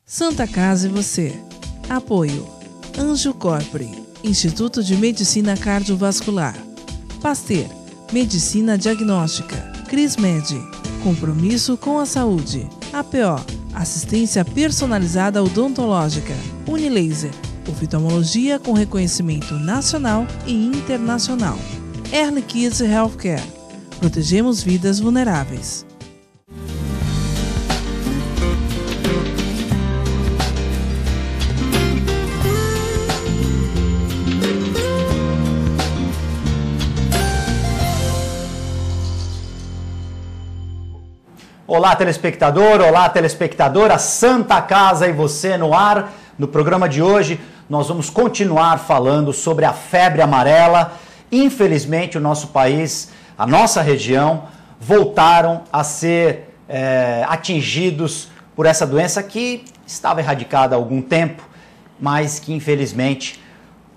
Santa Casa e você. Apoio. Anjo Corpore, Instituto de Medicina Cardiovascular. Pasteur, Medicina Diagnóstica. Crismed, compromisso com a saúde. APO, assistência personalizada odontológica. Unilaser, oftalmologia com reconhecimento nacional e internacional. Early Kids Healthcare, protegemos vidas vulneráveis. Olá, telespectador, olá, telespectadora, Santa Casa e você no ar. No programa de hoje, nós vamos continuar falando sobre a febre amarela. Infelizmente, o nosso país, a nossa região, voltaram a ser atingidos por essa doença que estava erradicada há algum tempo, mas que, infelizmente,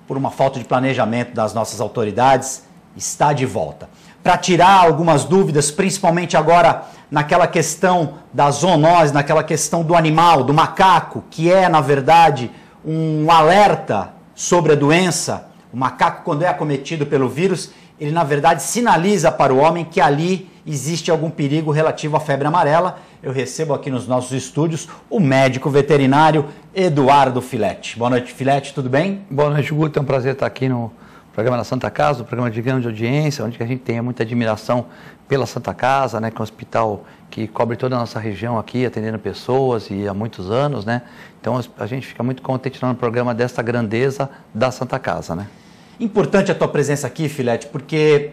por uma falta de planejamento das nossas autoridades, está de volta. Para tirar algumas dúvidas, principalmente agora naquela questão da zoonose, naquela questão do animal, do macaco, que é, na verdade, um alerta sobre a doença. O macaco, quando é acometido pelo vírus, ele, na verdade, sinaliza para o homem que ali existe algum perigo relativo à febre amarela. Eu recebo aqui nos nossos estúdios o médico veterinário Eduardo Filete. Boa noite, Filete, tudo bem? Boa noite, Guto. É um prazer estar aqui no programa da Santa Casa, um programa de grande audiência, onde a gente tem muita admiração pela Santa Casa, né, que é um hospital que cobre toda a nossa região aqui, atendendo pessoas e há muitos anos, né? Então a gente fica muito contente no programa dessa grandeza da Santa Casa, né? Importante a tua presença aqui, Filete, porque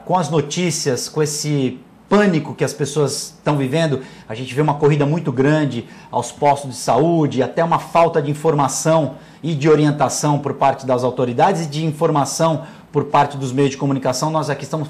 com as notícias, com esse pânico que as pessoas estão vivendo, a gente vê uma corrida muito grande aos postos de saúde, até uma falta de informação e de orientação por parte das autoridades e de informação por parte dos meios de comunicação. Nós aqui estamos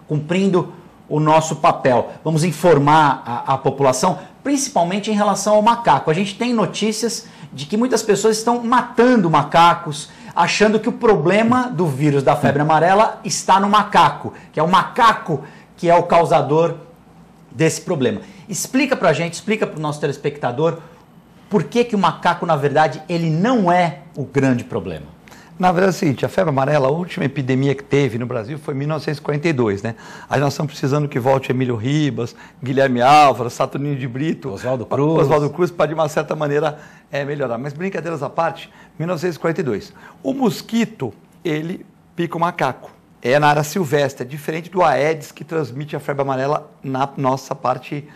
cumprindo o nosso papel. Vamos informar a população, principalmente em relação ao macaco. A gente tem notícias de que muitas pessoas estão matando macacos, achando que o problema do vírus da febre amarela está no macaco, que é o macaco que é o causador desse problema. Explica pra gente, explica pro nosso telespectador por que o macaco, na verdade, ele não é o grande problema. Na verdade é o seguinte, a febre amarela, a última epidemia que teve no Brasil foi em 1942, né? Aí nós estamos precisando que volte Emílio Ribas, Guilherme Álvares, Saturnino de Brito, Oswaldo Cruz, para de uma certa maneira melhorar. Mas brincadeiras à parte, 1942. O mosquito, ele pica o macaco. É na área silvestre, é diferente do Aedes que transmite a febre amarela na nossa parte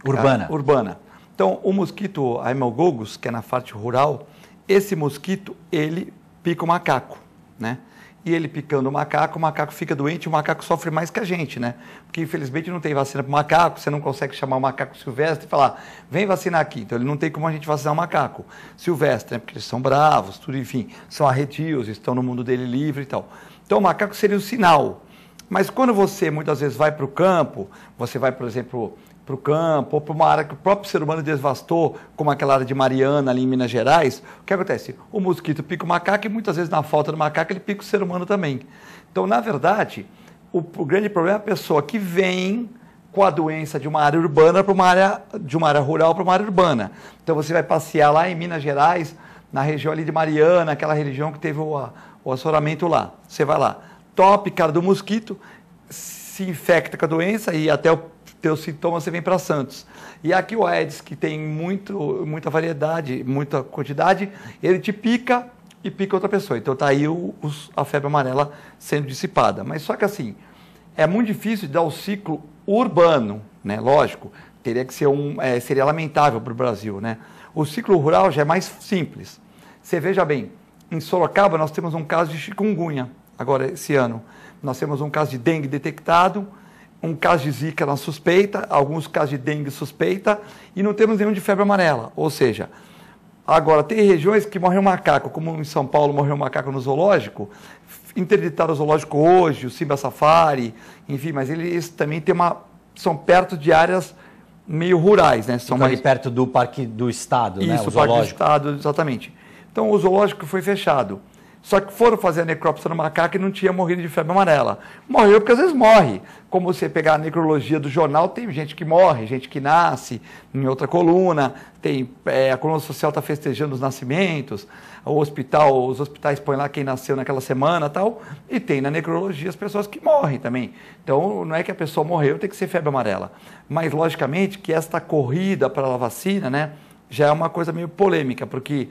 urbana. Então, o mosquito Haemococcus, que é na parte rural, esse mosquito, ele pica o macaco, né? E ele picando o macaco fica doente, o macaco sofre mais que a gente, né? Porque, infelizmente, não tem vacina para o macaco, você não consegue chamar o macaco silvestre e falar, vem vacinar aqui. Então, ele não tem como a gente vacinar o macaco silvestre, né? Porque eles são bravos, tudo, enfim, são arredios, estão no mundo dele livre e tal. Então, o macaco seria um sinal. Mas quando você, muitas vezes, vai para o campo, você vai, por exemplo, para o campo, ou para uma área que o próprio ser humano devastou, como aquela área de Mariana, ali em Minas Gerais, o que acontece? O mosquito pica o macaco e, muitas vezes, na falta do macaco, ele pica o ser humano também. Então, na verdade, o grande problema é a pessoa que vem com a doença de uma área urbana de uma área rural para uma área urbana. Então, você vai passear lá em Minas Gerais, na região ali de Mariana, aquela região que teve o assoramento lá. Você vai lá, top, cara do mosquito, se infecta com a doença e até o teu sintoma você vem para Santos. E aqui o Aedes, que tem muita variedade, muita quantidade, ele te pica e pica outra pessoa. Então tá aí a febre amarela sendo dissipada. Mas só que assim, é muito difícil de dar o ciclo urbano, né? Lógico, teria que ser seria lamentável para o Brasil, né? O ciclo rural já é mais simples. Você veja bem, em Sorocaba nós temos um caso de chikungunya, agora esse ano. Nós temos um caso de dengue detectado, um caso de zika na suspeita, alguns casos de dengue suspeita, e não temos nenhum de febre amarela. Ou seja, agora tem regiões que morreu um macaco, como em São Paulo morreu um macaco no zoológico, interditaram o zoológico hoje, o Simba Safari, enfim, mas eles também são perto de áreas meio rurais, né? São mais perto do Parque do Estado, né? Isso, o Parque do Estado, exatamente. Então o zoológico foi fechado. Só que foram fazer a necrópsia no macaco e não tinha morrido de febre amarela. Morreu porque às vezes morre. Como você pegar a necrologia do jornal, tem gente que morre, gente que nasce em outra coluna, a coluna social está festejando os nascimentos, os hospitais põem lá quem nasceu naquela semana e tal, e tem na necrologia as pessoas que morrem também. Então não é que a pessoa morreu, tem que ser febre amarela. Mas logicamente que esta corrida para a vacina, né, já é uma coisa meio polêmica, porque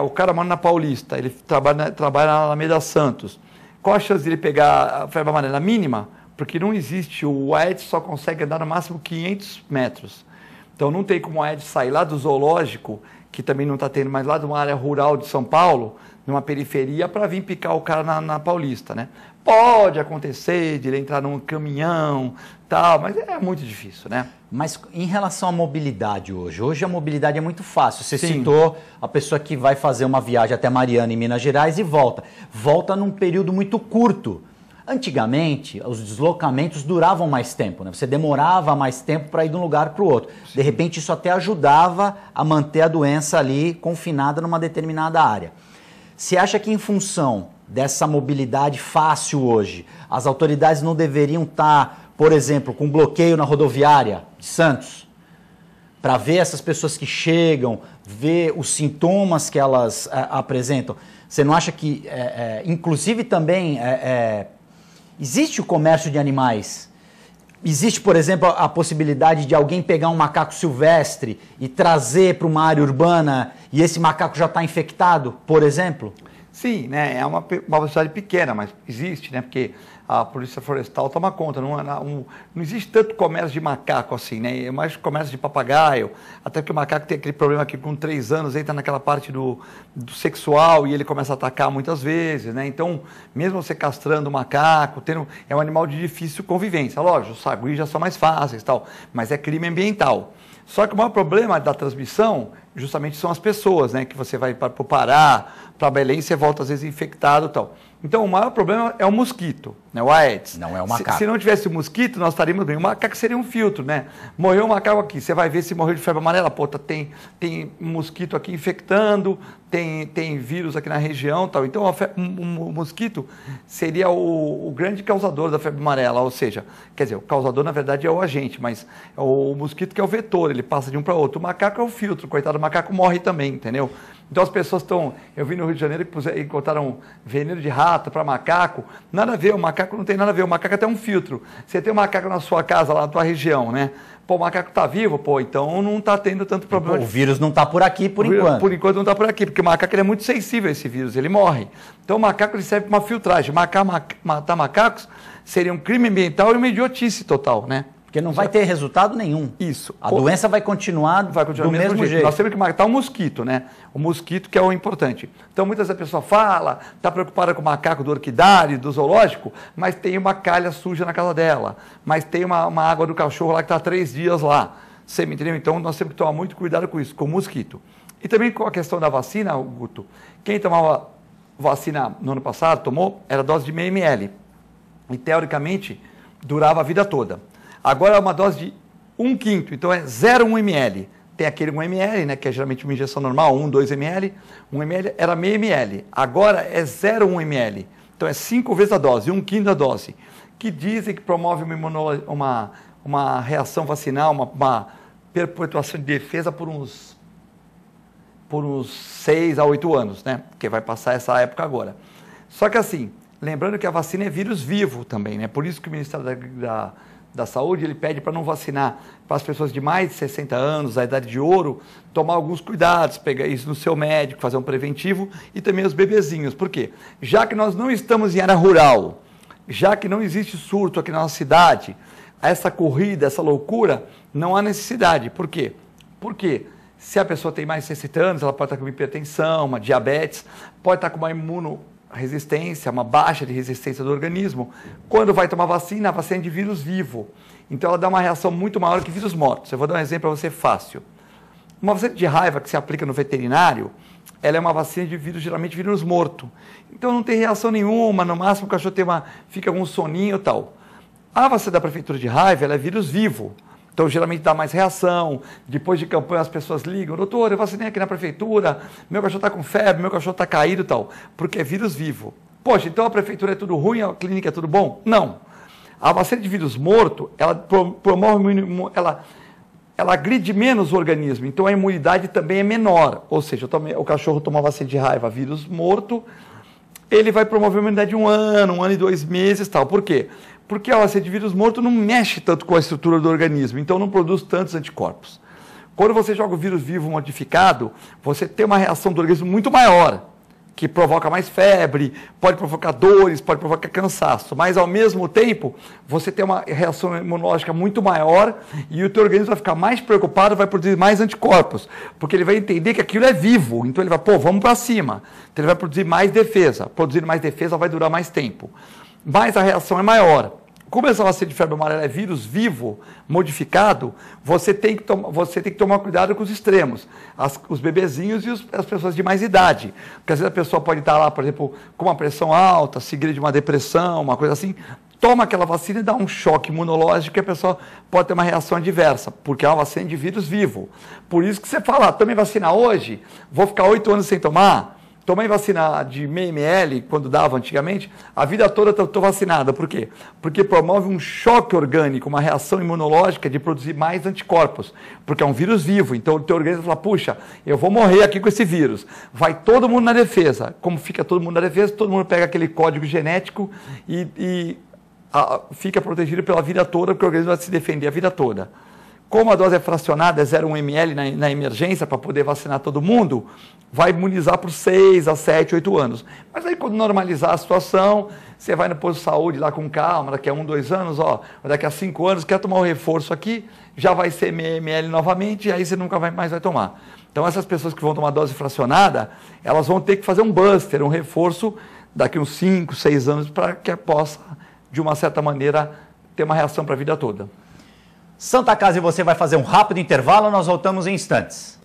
o cara mora na Paulista, ele trabalha na Alameda Santos. Qual a chance de ele pegar a febre amarela? Mínima, porque não existe. O Aedes só consegue andar no máximo 500 metros. Então não tem como o Aedes sair lá do zoológico, que também não está tendo, mas lá de uma área rural de São Paulo, numa periferia, para vir picar o cara na Paulista, né? Pode acontecer de ele entrar num caminhão, tal, mas é muito difícil, né? Mas em relação à mobilidade hoje a mobilidade é muito fácil. Você citou a pessoa que vai fazer uma viagem até Mariana, em Minas Gerais, e volta. Volta num período muito curto. Antigamente, os deslocamentos duravam mais tempo, né? Você demorava mais tempo para ir de um lugar para o outro. Sim. De repente, isso até ajudava a manter a doença ali confinada numa determinada área. Você acha que em função dessa mobilidade fácil hoje, as autoridades não deveriam estar, por exemplo, com bloqueio na rodoviária de Santos, para ver essas pessoas que chegam, ver os sintomas que elas apresentam? Você não acha que, inclusive também, existe o comércio de animais? Existe, por exemplo, a possibilidade de alguém pegar um macaco silvestre e trazer para uma área urbana e esse macaco já está infectado, por exemplo? Sim, né? É uma velocidade pequena, mas existe, né? Porque a Polícia Florestal toma conta. Não existe tanto comércio de macaco assim, né? É mais comércio de papagaio, até porque o macaco tem aquele problema que com 3 anos entra naquela parte do sexual e ele começa a atacar muitas vezes, né? Então, mesmo você castrando o macaco, é um animal de difícil convivência. Lógico, os saguis já são mais fáceis, tal, mas é crime ambiental. Só que o maior problema da transmissão justamente são as pessoas, né? Que você vai para o Pará, para Belém, você volta às vezes infectado e tal. Então, o maior problema é o mosquito, né? O Aedes. Não é o macaco. Se não tivesse o mosquito, nós estaríamos bem. O macaco seria um filtro, né? Morreu um macaco aqui, você vai ver se morreu de febre amarela. Pô, tem mosquito aqui infectando, tem vírus aqui na região e tal. Então, o mosquito seria o grande causador da febre amarela. Ou seja, quer dizer, o causador, na verdade, é o agente, mas é o mosquito que é o vetor, ele passa de um para outro. O macaco é o filtro, coitado, o macaco morre também, entendeu? Então as pessoas estão... Eu vi no Rio de Janeiro que encontraram veneno de rato para macaco. Nada a ver, o macaco não tem nada a ver. O macaco é até um filtro. Você tem um macaco na sua casa, lá na tua região, né? Pô, o macaco está vivo, pô, então não está tendo tanto problema. O vírus não está por aqui por enquanto. Por enquanto não está por aqui, porque o macaco ele é muito sensível a esse vírus, ele morre. Então o macaco ele serve para uma filtragem. Matar macacos seria um crime ambiental e uma idiotice total, né? Porque não vai ter resultado nenhum. Isso. A doença vai continuar do mesmo jeito. Nós temos que matar o mosquito, né? O mosquito que é o importante. Então, muitas vezes a pessoa fala, está preocupada com o macaco do orquidário, do zoológico, mas tem uma calha suja na casa dela, mas tem uma água do cachorro lá que está há 3 dias lá. Você me entendeu? Então, nós temos que tomar muito cuidado com isso, com o mosquito. E também com a questão da vacina, Guto. Quem tomava vacina no ano passado, era dose de 0,5 ml. E, teoricamente, durava a vida toda. Agora é uma dose de 1/5, então é 0,1 ml. Tem aquele 1 ml, né, que é geralmente uma injeção normal, 2 ml. 1 ml era 0,5 ml. Agora é 0,1 ml. Então é 5 vezes a dose, 1/5 da dose. Que dizem que promove uma reação vacinal, uma perpetuação de defesa por uns 6 a 8 anos, né? Porque vai passar essa época agora. Só que assim, lembrando que a vacina é vírus vivo também, né? Por isso que o Ministério da Saúde, ele pede para não vacinar para as pessoas de mais de 60 anos, a idade de ouro, tomar alguns cuidados, pegar isso no seu médico, fazer um preventivo, e também os bebezinhos. Por quê? Já que nós não estamos em área rural, já que não existe surto aqui na nossa cidade, essa corrida, essa loucura, não há necessidade. Por quê? Porque se a pessoa tem mais de 60 anos, ela pode estar com uma hipertensão, uma diabetes, pode estar com uma imunoresistência, uma baixa de resistência do organismo. Quando vai tomar vacina, a vacina é de vírus vivo. Então ela dá uma reação muito maior que vírus mortos. Eu vou dar um exemplo para você fácil. Uma vacina de raiva que se aplica no veterinário, ela é uma vacina de vírus, geralmente vírus morto. Então não tem reação nenhuma, no máximo o cachorro fica com um soninho e tal. A vacina da prefeitura de raiva, ela é vírus vivo. Então, geralmente dá mais reação. Depois de campanha, as pessoas ligam: doutor, eu vacinei aqui na prefeitura, meu cachorro está com febre, meu cachorro está caído e tal. Porque é vírus vivo. Poxa, então a prefeitura é tudo ruim, a clínica é tudo bom? Não. A vacina de vírus morto, ela promove, ela agride menos o organismo, então a imunidade também é menor. Ou seja, o cachorro toma vacina de raiva, vírus morto, ele vai promover uma imunidade de 1 ano e 2 meses e tal. Por quê? Porque a vacina de vírus morto não mexe tanto com a estrutura do organismo, então não produz tantos anticorpos. Quando você joga o vírus vivo modificado, você tem uma reação do organismo muito maior, que provoca mais febre, pode provocar dores, pode provocar cansaço, mas ao mesmo tempo você tem uma reação imunológica muito maior e o teu organismo vai ficar mais preocupado, vai produzir mais anticorpos, porque ele vai entender que aquilo é vivo, então ele vai, vamos para cima, então ele vai produzir mais defesa, produzindo mais defesa vai durar mais tempo, mas a reação é maior. Como essa vacina de febre amarela é vírus vivo, modificado, você tem que tomar cuidado com os extremos. Os bebezinhos e as pessoas de mais idade. Porque às vezes a pessoa pode estar lá, por exemplo, com uma pressão alta, seguida de uma depressão, uma coisa assim. Toma aquela vacina e dá um choque imunológico e a pessoa pode ter uma reação adversa, porque é uma vacina de vírus vivo. Por isso que você fala, tomei vacina hoje, vou ficar 8 anos sem tomar. Tomei vacina de meio ml, quando dava antigamente, a vida toda estou vacinada. Por quê? Porque promove um choque orgânico, uma reação imunológica de produzir mais anticorpos, porque é um vírus vivo. Então o teu organismo fala, puxa, eu vou morrer aqui com esse vírus. Vai todo mundo na defesa. Como fica todo mundo na defesa, todo mundo pega aquele código genético e fica protegido pela vida toda, porque o organismo vai se defender a vida toda. Como a dose é fracionada, é 0,1 ml na emergência, para poder vacinar todo mundo, vai imunizar por 6 a 7, 8 anos. Mas aí quando normalizar a situação, você vai no posto de saúde lá com calma, daqui a 1, 2 anos, daqui a 5 anos, quer tomar o reforço aqui, já vai ser meio ml novamente, e aí você nunca mais vai tomar. Então essas pessoas que vão tomar dose fracionada, elas vão ter que fazer um booster, um reforço, daqui uns 5, 6 anos, para que possa, de uma certa maneira, ter uma reação para a vida toda. Santa Casa e você vai fazer um rápido intervalo, nós voltamos em instantes.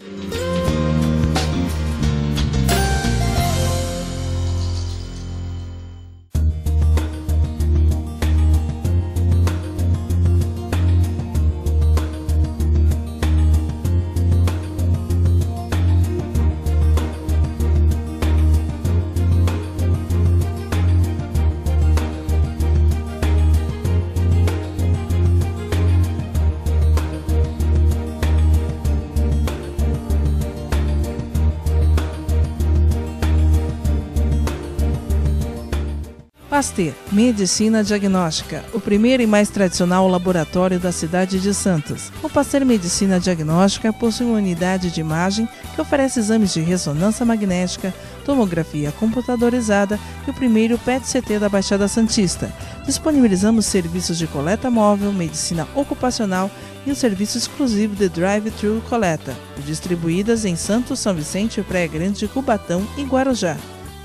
Pasteur Medicina Diagnóstica, o primeiro e mais tradicional laboratório da cidade de Santos. O Pasteur Medicina Diagnóstica possui uma unidade de imagem que oferece exames de ressonância magnética, tomografia computadorizada e o primeiro PET-CT da Baixada Santista. Disponibilizamos serviços de coleta móvel, medicina ocupacional e um serviço exclusivo de drive-thru coleta, distribuídas em Santos, São Vicente, Praia Grande, Cubatão e Guarujá.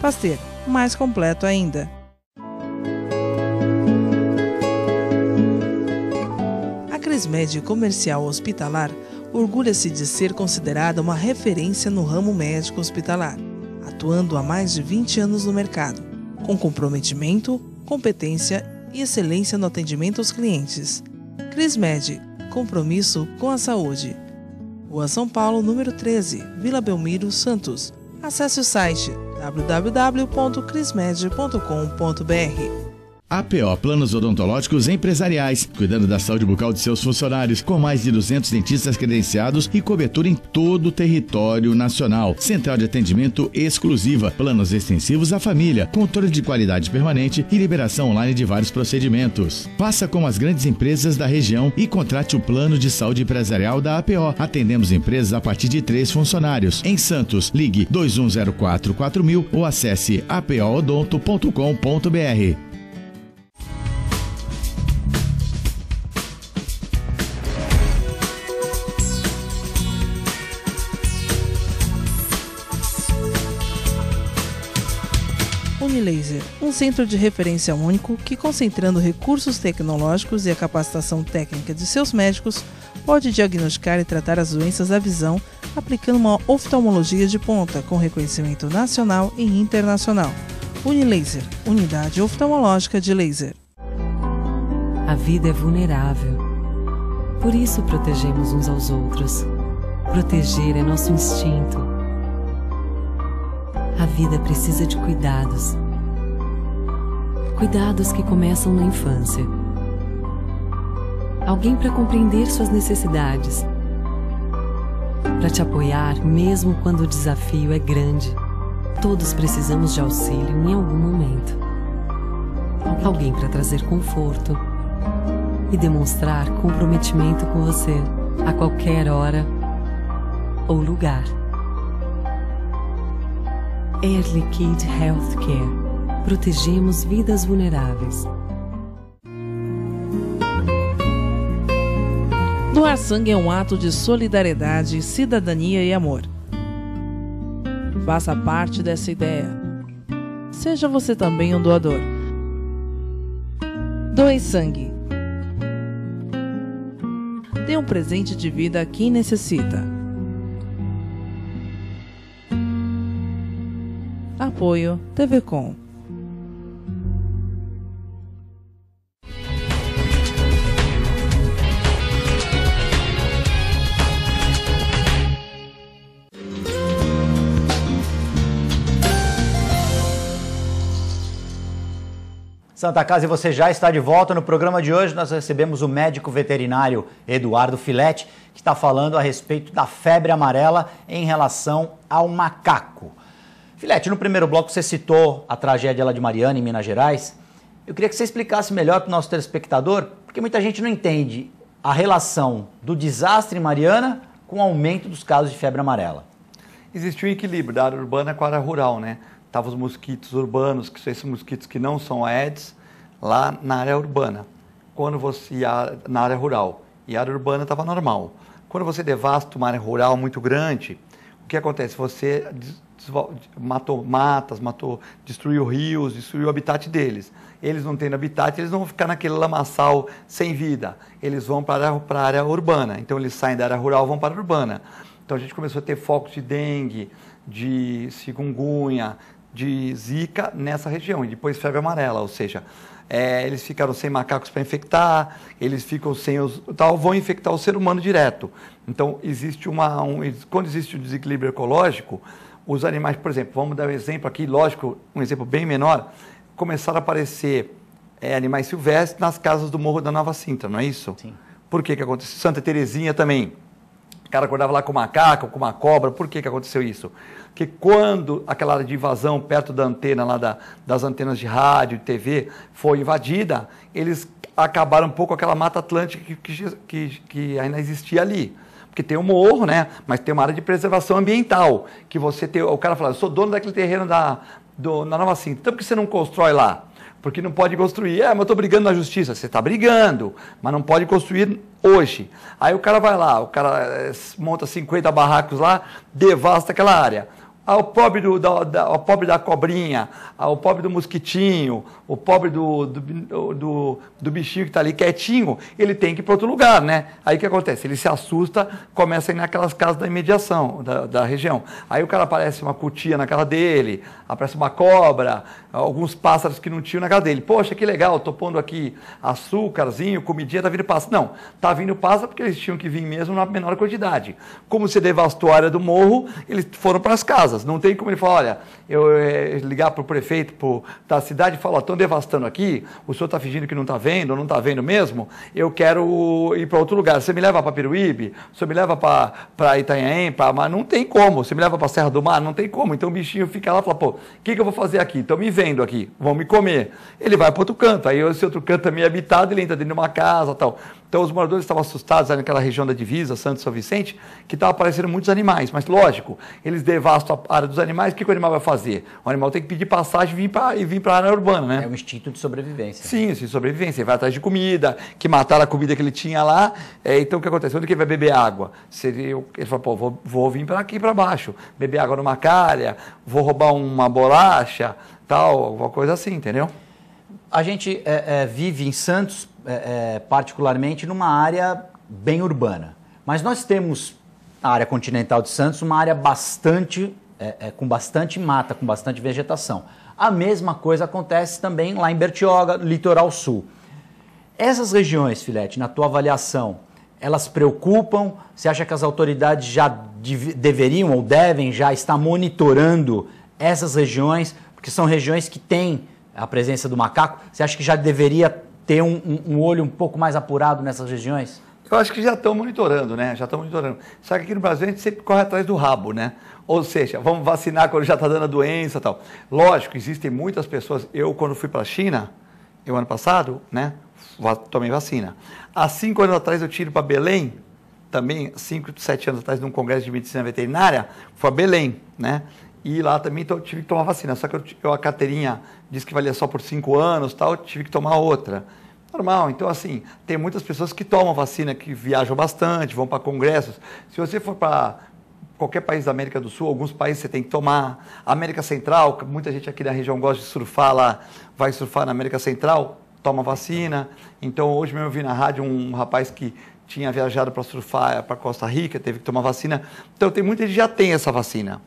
Pasteur, mais completo ainda. A Crismed Comercial Hospitalar orgulha-se de ser considerada uma referência no ramo médico hospitalar, atuando há mais de 20 anos no mercado, com comprometimento, competência e excelência no atendimento aos clientes. Crismed, compromisso com a saúde. Rua São Paulo, número 13, Vila Belmiro, Santos. Acesse o site www.crismed.com.br. APO Planos Odontológicos Empresariais, cuidando da saúde bucal de seus funcionários, com mais de 200 dentistas credenciados e cobertura em todo o território nacional. Central de atendimento exclusiva, planos extensivos à família, controle de qualidade permanente e liberação online de vários procedimentos. Faça como as grandes empresas da região e contrate o plano de saúde empresarial da APO. Atendemos empresas a partir de 3 funcionários. Em Santos, ligue 2104-4000 ou acesse apoodonto.com.br. Unilaser, um centro de referência único que, concentrando recursos tecnológicos e a capacitação técnica de seus médicos, pode diagnosticar e tratar as doenças da visão, aplicando uma oftalmologia de ponta com reconhecimento nacional e internacional. Unilaser, unidade oftalmológica de laser. A vida é vulnerável. Por isso protegemos uns aos outros. Proteger é nosso instinto. A vida precisa de cuidados. Cuidados que começam na infância. Alguém para compreender suas necessidades. Para te apoiar mesmo quando o desafio é grande. Todos precisamos de auxílio em algum momento. Alguém para trazer conforto e demonstrar comprometimento com você a qualquer hora ou lugar. Air Liquide Healthcare. Protegemos vidas vulneráveis. Doar sangue é um ato de solidariedade, cidadania e amor. Faça parte dessa ideia. Seja você também um doador. Doe sangue. Dê um presente de vida a quem necessita. Apoio TV Com. Santa Casa, e você já está de volta. No programa de hoje nós recebemos o médico veterinário Eduardo Filete, que está falando a respeito da febre amarela em relação ao macaco. Filete, no primeiro bloco você citou a tragédia lá de Mariana, em Minas Gerais. Eu queria que você explicasse melhor para o nosso telespectador, porque muita gente não entende a relação do desastre em Mariana com o aumento dos casos de febre amarela. Existe um equilíbrio da área urbana com a área rural, né? Estavam os mosquitos urbanos, que são esses mosquitos que não são Aedes, lá na área urbana. Quando você ia na área rural e a área urbana estava normal. Quando você devasta uma área rural muito grande, o que acontece? Você matou matas, destruiu rios, destruiu o habitat deles. Eles não tendo habitat, eles não vão ficar naquele lamaçal sem vida. Eles vão para a área urbana. Então eles saem da área rural e vão para a urbana. Então a gente começou a ter focos de dengue, de chikungunya, de zika nessa região, e depois febre amarela, ou seja, eles ficaram sem macacos para infectar, eles ficam sem os tal, vão infectar o ser humano direto. Então existe quando existe um desequilíbrio ecológico, os animais, por exemplo, vamos dar um exemplo aqui, lógico, um exemplo bem menor, começaram a aparecer animais silvestres nas casas do Morro da Nova Sintra, não é isso? Sim. Por que aconteceu? Santa Terezinha também. O cara acordava lá com um macaco, com uma cobra. Por que aconteceu isso? Porque quando aquela área de invasão perto da antena, lá das antenas de rádio e TV, foi invadida, eles acabaram um pouco com aquela mata atlântica que ainda existia ali. Porque tem um morro, né? Mas tem uma área de preservação ambiental, que você tem... O cara fala, eu sou dono daquele terreno na Nova Sintra, então por que você não constrói lá? Porque não pode construir. Mas eu estou brigando na justiça. Você está brigando, mas não pode construir hoje. Aí o cara vai lá, o cara monta 50 barracos lá, devasta aquela área. O pobre da cobrinha, o pobre do mosquitinho, o pobre do bichinho que está ali quietinho, ele tem que ir para outro lugar, né? Aí o que acontece? Ele se assusta, começa a ir naquelas casas da imediação, da região. Aí o cara aparece uma cutia na casa dele, aparece uma cobra, alguns pássaros que não tinham na casa dele. Poxa, que legal, estou pondo aqui açúcarzinho, comidinha, está vindo pássaro. Não, está vindo pássaro porque eles tinham que vir mesmo na menor quantidade. Como você devastou a área do morro, eles foram para as casas. Não tem como ele falar, olha, eu ligar para o prefeito da cidade e falar, estão devastando aqui, o senhor está fingindo que não está vendo, ou não está vendo mesmo, eu quero ir para outro lugar. Você me leva para Peruíbe? O senhor me leva para Itanhaém? Mas não tem como. Você me leva para Serra do Mar? Não tem como. Então o bichinho fica lá e fala, pô, o que eu vou fazer aqui? Estão me vendo aqui, vão me comer. Ele vai para outro canto. Aí esse outro canto também é habitado, ele entra dentro de uma casa e tal. Então os moradores estavam assustados ali naquela região da divisa, Santos e São Vicente, que estavam aparecendo muitos animais. Mas lógico, eles devastam a área dos animais, o que o animal vai fazer? O animal tem que pedir passagem e vir para a área urbana, né? É um instinto de sobrevivência. Sim, de sobrevivência. Ele vai atrás de comida, que mataram a comida que ele tinha lá. Então o que acontece? Onde que ele vai beber água? Ele fala, pô, vou vir para aqui para baixo, beber água numa calha, vou roubar uma bolacha, tal, alguma coisa assim, entendeu? A gente vive em Santos, particularmente, numa área bem urbana. Mas nós temos, na área continental de Santos, uma área com bastante mata, com bastante vegetação. A mesma coisa acontece também lá em Bertioga, litoral sul. Essas regiões, Filete, na tua avaliação, elas preocupam? Você acha que as autoridades já deveriam ou devem já estar monitorando essas regiões, porque são regiões que têm a presença do macaco? Você acha que já deveria ter um olho um pouco mais apurado nessas regiões? Eu acho que já estão monitorando, né? Já estão monitorando. Só que aqui no Brasil a gente sempre corre atrás do rabo, né? Ou seja, vamos vacinar quando já está dando a doença e tal. Lógico, existem muitas pessoas. Eu, quando fui para a China, ano passado, né? Tomei vacina. Há 5 anos atrás eu tive para Belém, também 5, 7 anos atrás, num congresso de medicina veterinária, foi a Belém, né? E lá também tive que tomar vacina. Só que a carteirinha disse que valia só por 5 anos, tal, tive que tomar outra. Normal, então assim, tem muitas pessoas que tomam vacina, que viajam bastante, vão para congressos. Se você for para qualquer país da América do Sul, alguns países você tem que tomar. A América Central, muita gente aqui da região gosta de surfar lá, vai surfar na América Central, toma vacina. Então hoje mesmo eu vi na rádio um rapaz que tinha viajado para surfar para Costa Rica, teve que tomar vacina. Então tem muita gente que já tem essa vacina.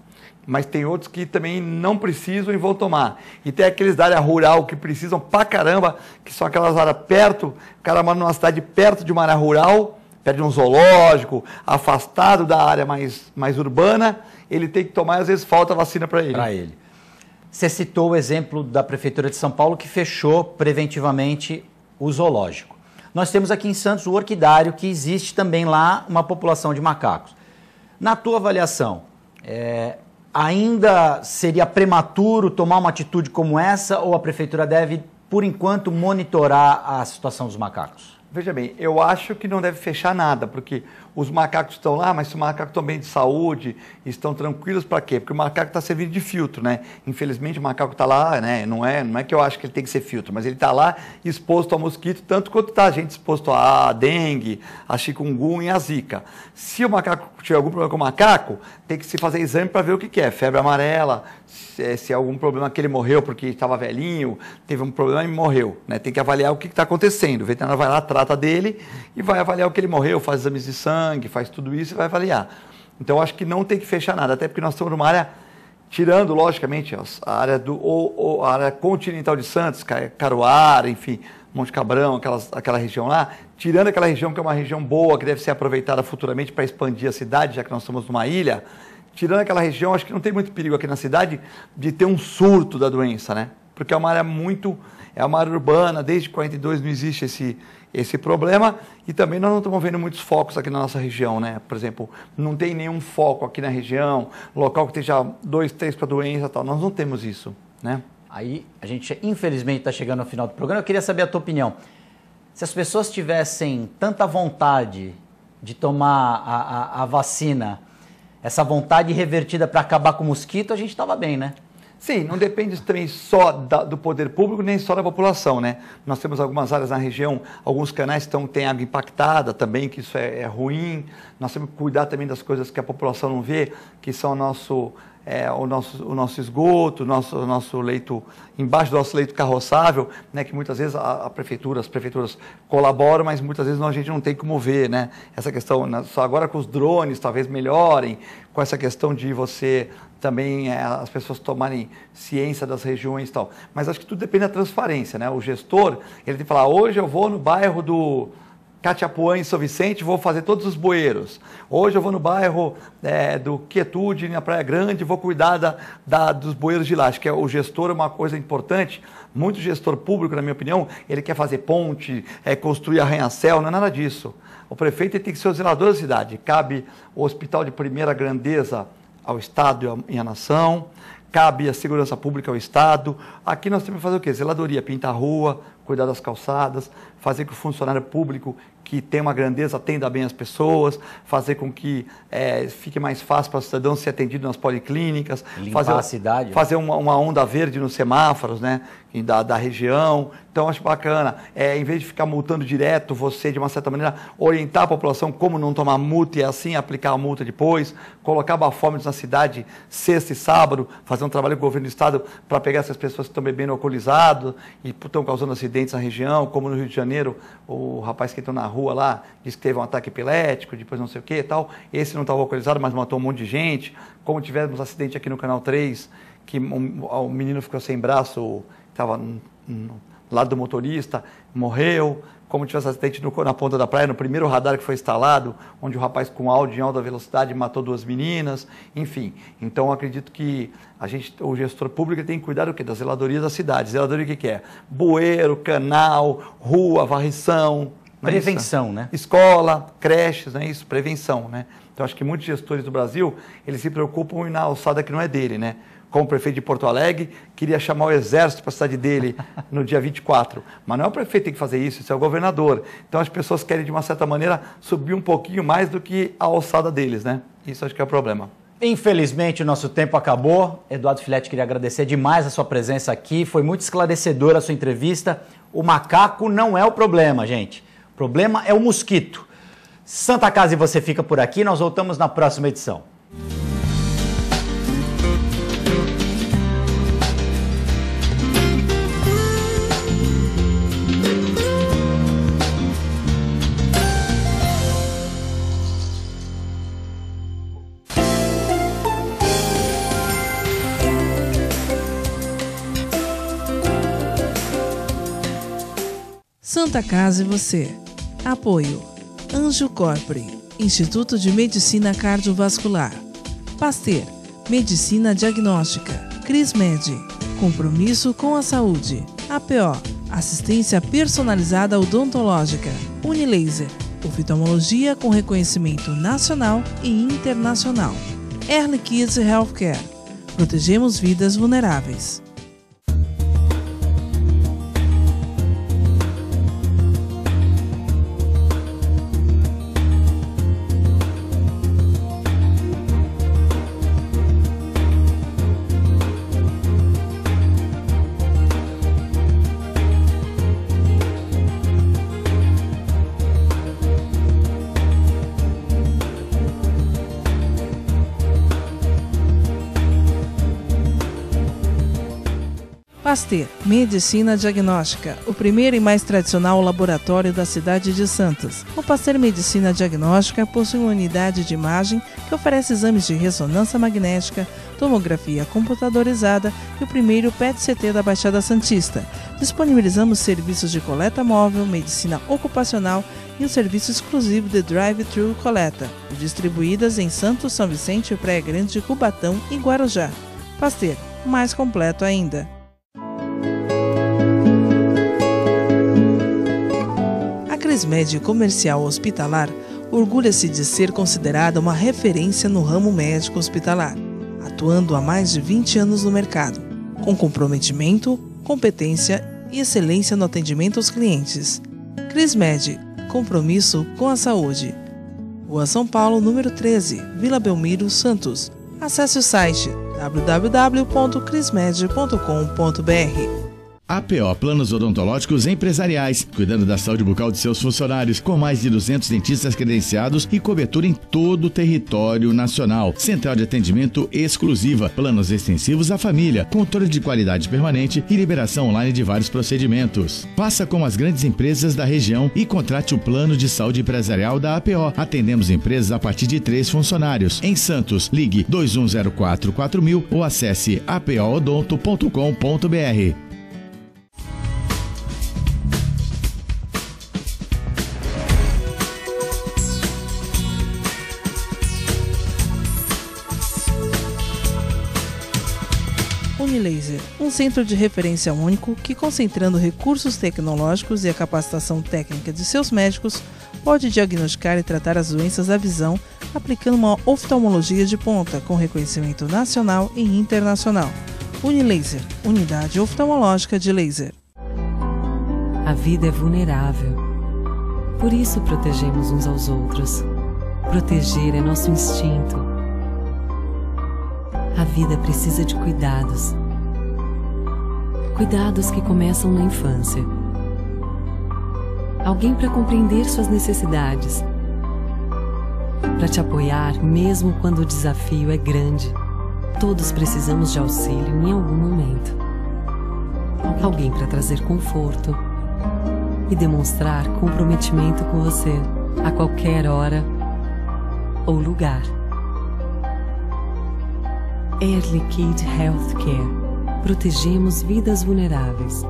Mas tem outros que também não precisam e vão tomar. E tem aqueles da área rural que precisam pra caramba, que são aquelas áreas perto, o cara mora numa cidade perto de uma área rural, perto de um zoológico, afastado da área mais urbana, ele tem que tomar e às vezes falta vacina para ele. Você citou o exemplo da Prefeitura de São Paulo que fechou preventivamente o zoológico. Nós temos aqui em Santos o orquidário, que existe também lá uma população de macacos. Na tua avaliação, ainda seria prematuro tomar uma atitude como essa ou a Prefeitura deve, por enquanto, monitorar a situação dos macacos? Veja bem, eu acho que não deve fechar nada, porque os macacos estão lá, mas se os macacos estão bem de saúde, estão tranquilos, para quê? Porque o macaco está servindo de filtro, né? Infelizmente o macaco está lá, né? Não é que eu acho que ele tem que ser filtro, mas ele está lá exposto ao mosquito, tanto quanto está a gente exposto à dengue, a chikungunya e a zika. Se o macaco tiver algum problema com o macaco, tem que se fazer exame para ver o que é, febre amarela, se é algum problema que ele morreu porque estava velhinho, teve um problema e morreu, né? Tem que avaliar o que está acontecendo. O veterinário vai lá, trata dele e vai avaliar o que ele morreu, faz exames de sangue, faz tudo isso e vai avaliar. Então, eu acho que não tem que fechar nada, até porque nós estamos numa área, tirando, logicamente, a área continental de Santos, Caruaru, enfim, Monte Cabrão, aquela região lá, tirando aquela região que é uma região boa, que deve ser aproveitada futuramente para expandir a cidade, já que nós estamos numa ilha, tirando aquela região, acho que não tem muito perigo aqui na cidade de ter um surto da doença, né? Porque é uma área é uma área urbana, desde 42 não existe esse problema, e também nós não estamos vendo muitos focos aqui na nossa região, né? Por exemplo, não tem nenhum foco aqui na região, local que esteja 2, 3 para doença e tal, nós não temos isso, né? Aí, a gente infelizmente está chegando ao final do programa, eu queria saber a tua opinião. Se as pessoas tivessem tanta vontade de tomar a vacina, essa vontade revertida para acabar com o mosquito, a gente estava bem, né? Sim, não depende também só do poder público, nem só da população, né? Nós temos algumas áreas na região, alguns canais que têm água impactada também, que isso é ruim. Nós temos que cuidar também das coisas que a população não vê, que são o nosso esgoto, o nosso leito, embaixo do nosso leito carroçável, né? Que muitas vezes as prefeituras colaboram, mas muitas vezes a gente não tem como ver, né? Essa questão, só agora com os drones talvez melhorem, com essa questão de você também as pessoas tomarem ciência das regiões e tal. Mas acho que tudo depende da transparência, né? O gestor, ele tem que falar, hoje eu vou no bairro do Catiapuã, em São Vicente, vou fazer todos os bueiros. Hoje eu vou no bairro do Quietude, na Praia Grande, vou cuidar dos bueiros de lá. Acho que o gestor é uma coisa importante. Muito gestor público, na minha opinião, ele quer fazer ponte, construir arranha-céu, não é nada disso. O prefeito tem que ser o zelador da cidade. Cabe o hospital de primeira grandeza ao Estado e à nação, cabe a segurança pública ao Estado. Aqui nós temos que fazer o quê? Zeladoria, pintar a rua, cuidar das calçadas, fazer com que o funcionário público que tem uma grandeza atenda bem as pessoas, fazer com que fique mais fácil para o cidadão ser atendido nas policlínicas, limpar a cidade, fazer uma onda verde nos semáforos, né, da região. Então, acho bacana, em vez de ficar multando direto, você, de uma certa maneira, orientar a população como não tomar multa e assim aplicar a multa depois, colocar bafômetros na cidade sexta e sábado, fazer um trabalho com o governo do Estado para pegar essas pessoas que estão bebendo alcoolizado e estão causando acidentes na região, como no Rio de Janeiro, o rapaz que entrou na rua lá, disse que teve um ataque epilético, depois não sei o que e tal. Esse não estava alcoolizado, mas matou um monte de gente. Como tivemos um acidente aqui no Canal 3, que o menino ficou sem braço, estava no lado do motorista, morreu, como tivesse acidente na ponta da praia, no primeiro radar que foi instalado, onde o rapaz com áudio em alta velocidade matou 2 meninas, enfim. Então, eu acredito que o gestor público tem que cuidar do quê? Das zeladorias das cidades. Zeladoria o que é? Bueiro, canal, rua, varrição. Prevenção, né? Escola, creches, não é isso? Prevenção, né? Então, acho que muitos gestores do Brasil, eles se preocupam na alçada que não é dele, né? Como o prefeito de Porto Alegre, queria chamar o exército para a cidade dele no dia 24. Mas não é o prefeito que tem que fazer isso é o governador. Então as pessoas querem, de uma certa maneira, subir um pouquinho mais do que a alçada deles, né? Isso acho que é o problema. Infelizmente, o nosso tempo acabou. Eduardo Filetti, queria agradecer demais a sua presença aqui. Foi muito esclarecedora a sua entrevista. O macaco não é o problema, gente. O problema é o mosquito. Santa Casa e você fica por aqui. Nós voltamos na próxima edição. Santa Casa e você. Apoio. Anjo Corpore, Instituto de Medicina Cardiovascular. Pasteur, Medicina Diagnóstica. Crismed, compromisso com a saúde. APO, assistência personalizada odontológica. Unilaser, oftalmologia com reconhecimento nacional e internacional. Early Kids Healthcare, protegemos vidas vulneráveis. Pasteur, Medicina Diagnóstica, o primeiro e mais tradicional laboratório da cidade de Santos. O Pasteur Medicina Diagnóstica possui uma unidade de imagem que oferece exames de ressonância magnética, tomografia computadorizada e o primeiro PET-CT da Baixada Santista. Disponibilizamos serviços de coleta móvel, medicina ocupacional e um serviço exclusivo de drive-thru coleta, distribuídas em Santos, São Vicente, Praia Grande, Cubatão e Guarujá. Pasteur, mais completo ainda. A Crismed Comercial Hospitalar orgulha-se de ser considerada uma referência no ramo médico hospitalar, atuando há mais de 20 anos no mercado, com comprometimento, competência e excelência no atendimento aos clientes. Crismed, compromisso com a saúde. Rua São Paulo, número 13, Vila Belmiro, Santos. Acesse o site www.crismed.com.br. APO Planos Odontológicos Empresariais, cuidando da saúde bucal de seus funcionários, com mais de 200 dentistas credenciados e cobertura em todo o território nacional. Central de atendimento exclusiva, planos extensivos à família, controle de qualidade permanente e liberação online de vários procedimentos. Faça como as grandes empresas da região e contrate o plano de saúde empresarial da APO. Atendemos empresas a partir de 3 funcionários. Em Santos, ligue 2104-4000 ou acesse apoodonto.com.br. Unilaser, um centro de referência único que, concentrando recursos tecnológicos e a capacitação técnica de seus médicos, pode diagnosticar e tratar as doenças da visão, aplicando uma oftalmologia de ponta com reconhecimento nacional e internacional. Unilaser, unidade oftalmológica de laser. A vida é vulnerável. Por isso protegemos uns aos outros. Proteger é nosso instinto. A vida precisa de cuidados. Cuidados que começam na infância. Alguém para compreender suas necessidades. Para te apoiar mesmo quando o desafio é grande. Todos precisamos de auxílio em algum momento. Alguém para trazer conforto e demonstrar comprometimento com você a qualquer hora ou lugar. Early Kid Healthcare. Protegemos vidas vulneráveis.